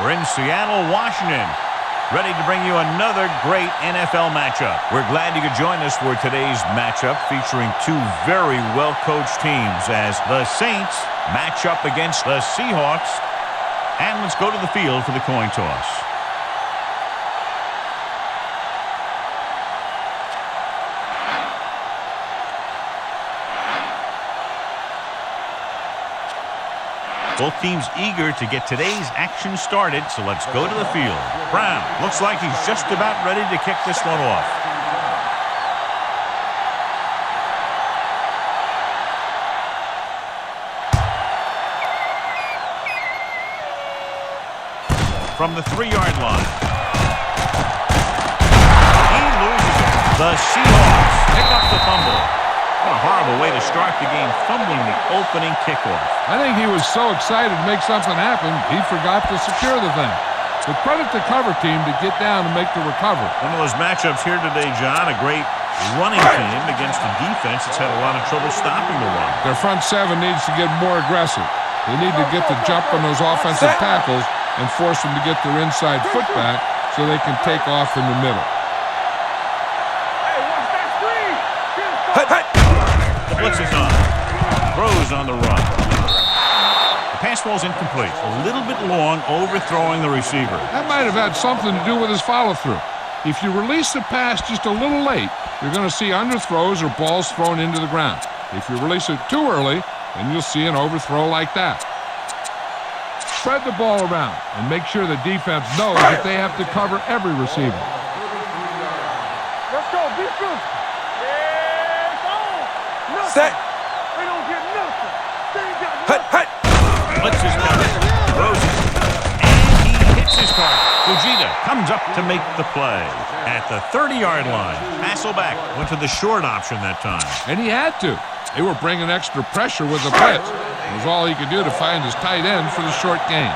We're in Seattle, Washington, ready to bring you another great NFL matchup. We're glad you could join us for today's matchup featuring two very well-coached teams as the Saints match up against the Seahawks. And let's go to the field for the coin toss. Both teams eager to get today's action started, so let's go to the field. Brown looks like he's just about ready to kick this one off. From the 3-yard line. He loses it. The Seahawks pick up the fumble. What a horrible way to start the game, fumbling the opening kickoff. I think he was so excited to make something happen, he forgot to secure the thing. But credit the cover team to get down and make the recovery. One of those matchups here today, John, a great running team against a defense that's had a lot of trouble stopping the run. Their front seven needs to get more aggressive. They need to get the jump on those offensive tackles and force them to get their inside foot back so they can take off in the middle. The blitz is on. Throws on the run. The pass ball's incomplete. A little bit long, overthrowing the receiver. That might have had something to do with his follow-through. If you release the pass just a little late, you're going to see underthrows or balls thrown into the ground. If you release it too early, then you'll see an overthrow like that. Spread the ball around and make sure the defense knows that they have to cover every receiver. Let's go, defense. Set. They don't get nothing. They ain't got nothing. Blitz is coming. Throws it. And he hits his target. Fujita comes up to make the play at the 30-yard line. Hasselback went to the short option that time. And he had to. They were bringing extra pressure with the blitz. It was all he could do to find his tight end for the short gain.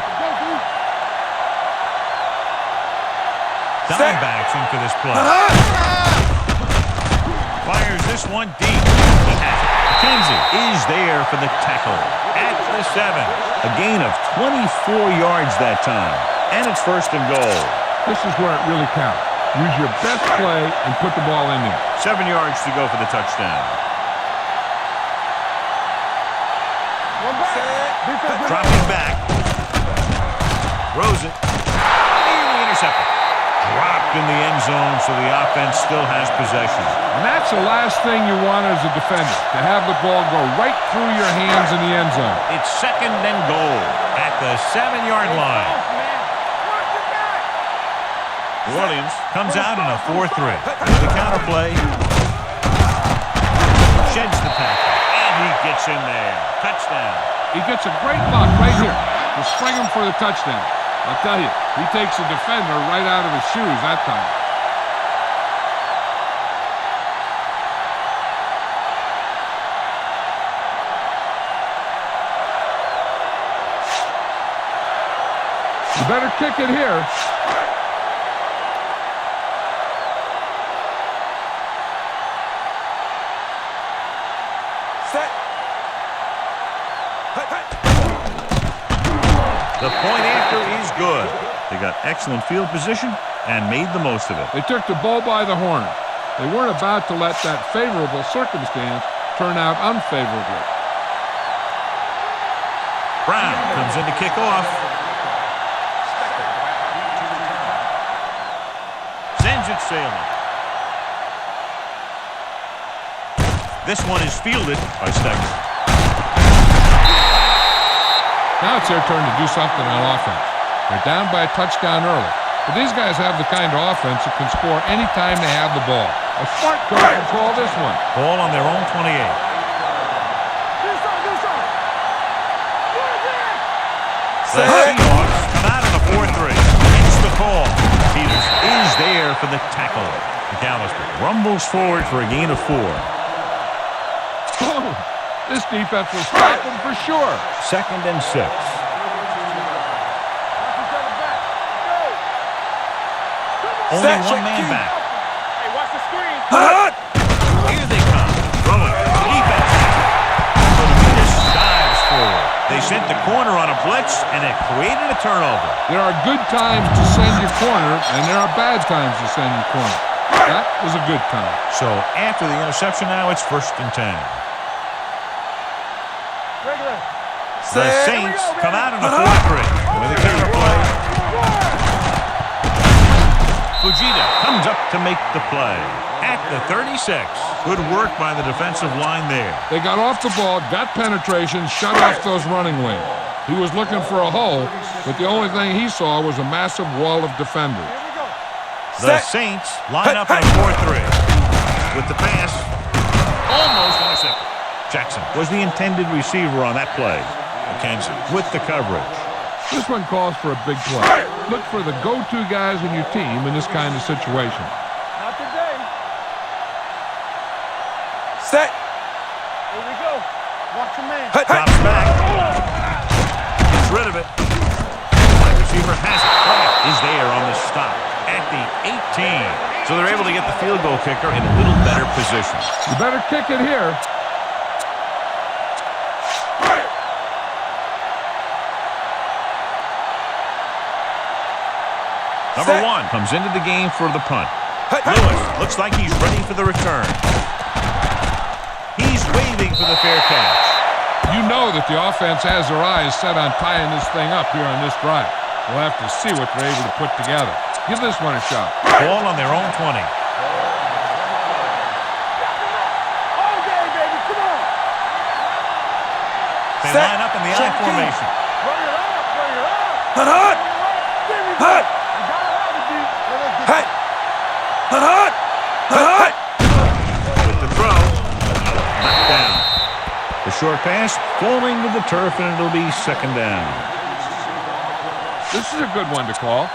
Diamondbacks in for this play. Fires this one deep. He has it. McKenzie is there for the tackle at the 7. A gain of 24 yards that time. And it's 1st and goal. This is where it really counts. Use your best play and put the ball in there. 7 yards to go for the touchdown. Dropping back. Throws it. Nearly intercepted. Dropped in the end zone, so the offense still has possession. And that's the last thing you want as a defender, to have the ball go right through your hands in the end zone. It's 2nd and goal at the 7-yard line. Williams comes out in a 4-3. The counter play. Sheds the tackle. And he gets in there. Touchdown. He gets a great look right here to spring him for the touchdown. I'll tell you, he takes the defender right out of his shoes that time. You better kick it here. The point after is good. They got excellent field position and made the most of it. They took the bull by the horn. They weren't about to let that favorable circumstance turn out unfavorably. Brown comes in to kick off. Sends it sailing. This one is fielded by Stegner. Now it's their turn to do something on offense. They're down by a touchdown early. But these guys have the kind of offense that can score anytime they have the ball. A smart coach can call this one. Ball on their own 28. The Seahawks come out of the 4-3. It's the call. Peters is there for the tackle. McAllister rumbles forward for a gain of 4. This defense will stop him for sure. 2nd and 6. Only one man back. Hey, watch the screen. Here they come. Throwing. Defense. Rodriguez dives forward. They sent the corner on a blitz, and it created a turnover. There are good times to send your corner, and there are bad times to send your corner. That was a good time. So after the interception now, it's 1st and 10. Regular. The Saints come out in a 4-3 with a counter play. Fujita comes up to make the play at the 36. Good work by the defensive line there. They got off the ball, got penetration, shut off those running lanes. He was looking for a hole, but the only thing he saw was a massive wall of defenders. The Saints line up in a 4-3 with the pass almost intercepted. Jackson was the intended receiver on that play. McKenzie with the coverage. This one calls for a big play. Look for the go-to guys in your team in this kind of situation. Not today. Set. Here we go. Watch your man. Drops back. Gets rid of it. Wide receiver has it. Is there on the stop at the 18. So they're able to get the field goal kicker in a little better position. You better kick it here. Number 1 comes into the game for the punt. Lewis looks like he's ready for the return. He's waving for the fair catch. You know that the offense has their eyes set on tying this thing up here on this drive. We'll have to see what they're able to put together. Give this one a shot. Ball on their own 20. All day, baby. Come on. They Set. line up in the I formation. Run it up. Run it up. Hut, hut. Give me Hut. that. You gotta have it, dude. Hut. Hut, hut. Hut, hut. With the throw. Knocked down. The short pass falling to the turf, and it'll be 2nd down. This is a good one to call.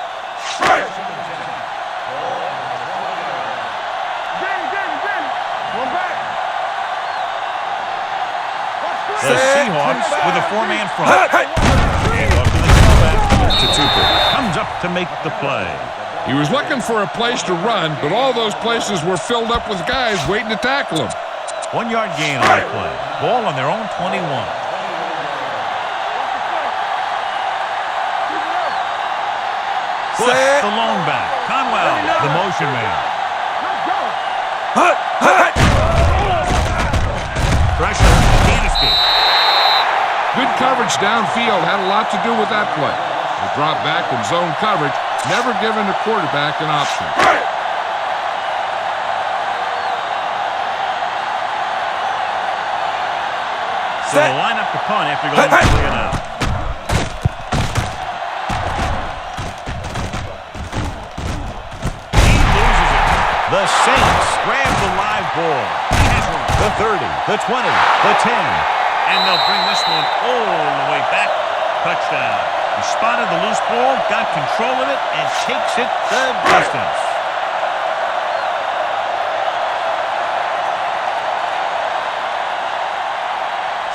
Danny. One back. Watch The this. Seahawks with a 4-man front. Hut, hut. And off to the tailback to Tucker. Comes up to make the play. He was looking for a place to run, but all those places were filled up with guys waiting to tackle him. 1-yard gain on that play. Ball on their own 21. Bush, Set. the lone back. Conwell, the motion man. Let's go. Hut, hut. Pressure, can't escape. Good coverage downfield had a lot to do with that play. The drop back and zone coverage, never giving the quarterback an option. So they'll line up to punt after going 3 and out. He loses it. The Saints grab the live ball. He has one. The 30, the 20, the 10. And they'll bring this one all the way back. Touchdown. He spotted the loose ball, got control of it, and takes it the distance.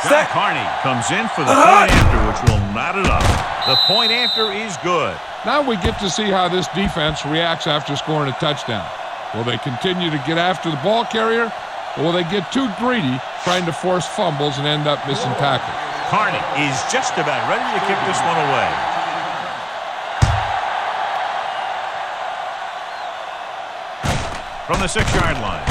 John Carney comes in for the point after, which will knot it up. The point after is good. Now we get to see how this defense reacts after scoring a touchdown. Will they continue to get after the ball carrier, or will they get too greedy trying to force fumbles and end up missing tackles? Carney is just about ready to kick this one away. From the 6-yard line.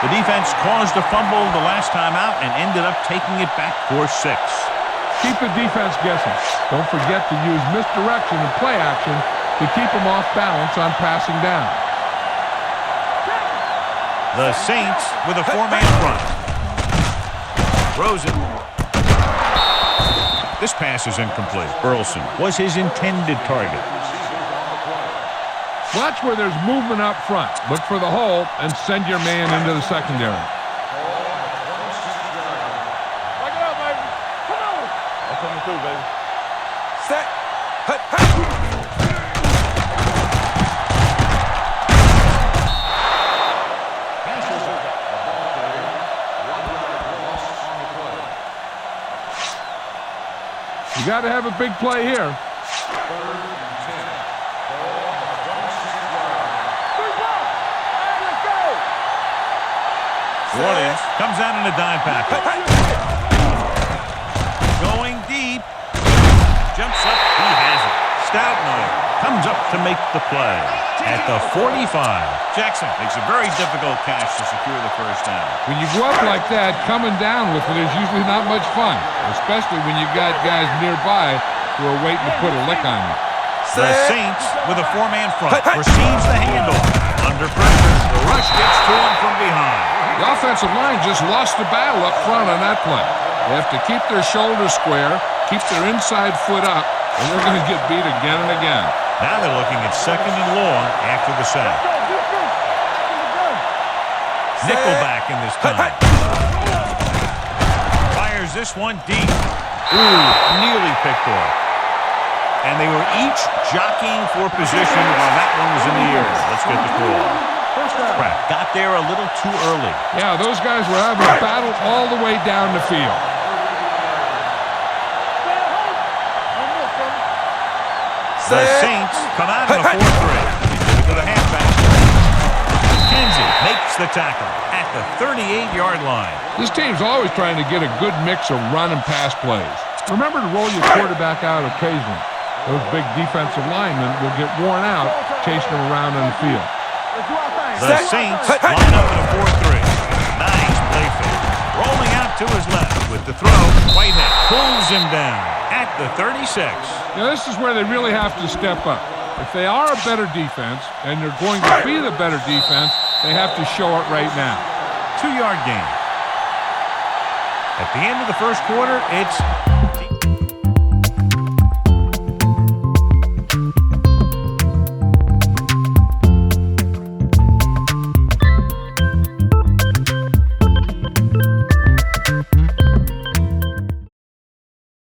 The defense caused a fumble the last time out and ended up taking it back for 6. Keep the defense guessing. Don't forget to use misdirection and play action to keep them off balance on passing down. The Saints with a 4-man front. Throws it. This pass is incomplete. Burleson was his intended target. Watch where there's movement up front. Look for the hole and send your man into the secondary. Back it up, baby. Come on. I'm coming through, baby. Set. Hut, hut. You got to have a big play here. Williams comes out in a dime package. jumps up. He has it. Stoutner comes up to make the play at the 45. Jackson makes a very difficult catch to secure the first down. When you go up like that, coming down with it is usually not much fun, especially when you got guys nearby who are waiting to put a lick on you. The Saints, with a four-man front, receives the handoff. Under pressure, the rush gets to him from behind. The offensive line just lost the battle up front on that play. They have to keep their shoulders square, keep their inside foot up, and they're going to get beat again and again. Now they're looking at 2nd and long after the sack. Nickelback in this time. Fires this one deep. Ooh, nearly picked off. And they were each jockeying for position while that one was in the air. Let's get the call. Crap, got there a little too early. Yeah, those guys were having a battle all the way down the field. The Saints come out in a 4-3. They give it to the halfback. Kenzie makes the tackle at the 38-yard line. This team's always trying to get a good mix of run and pass plays. Remember to roll your quarterback out occasionally. Those big defensive linemen will get worn out chasing them around on the field. The Saints line up in a 4-3. Nice play fake. Rolling out to his left with the throw. Whitehead pulls him down at the 36. Now, this is where they really have to step up. If they are a better defense, and they're going to be the better defense, they have to show it right now. 2-yard gain. At the end of the first quarter, it's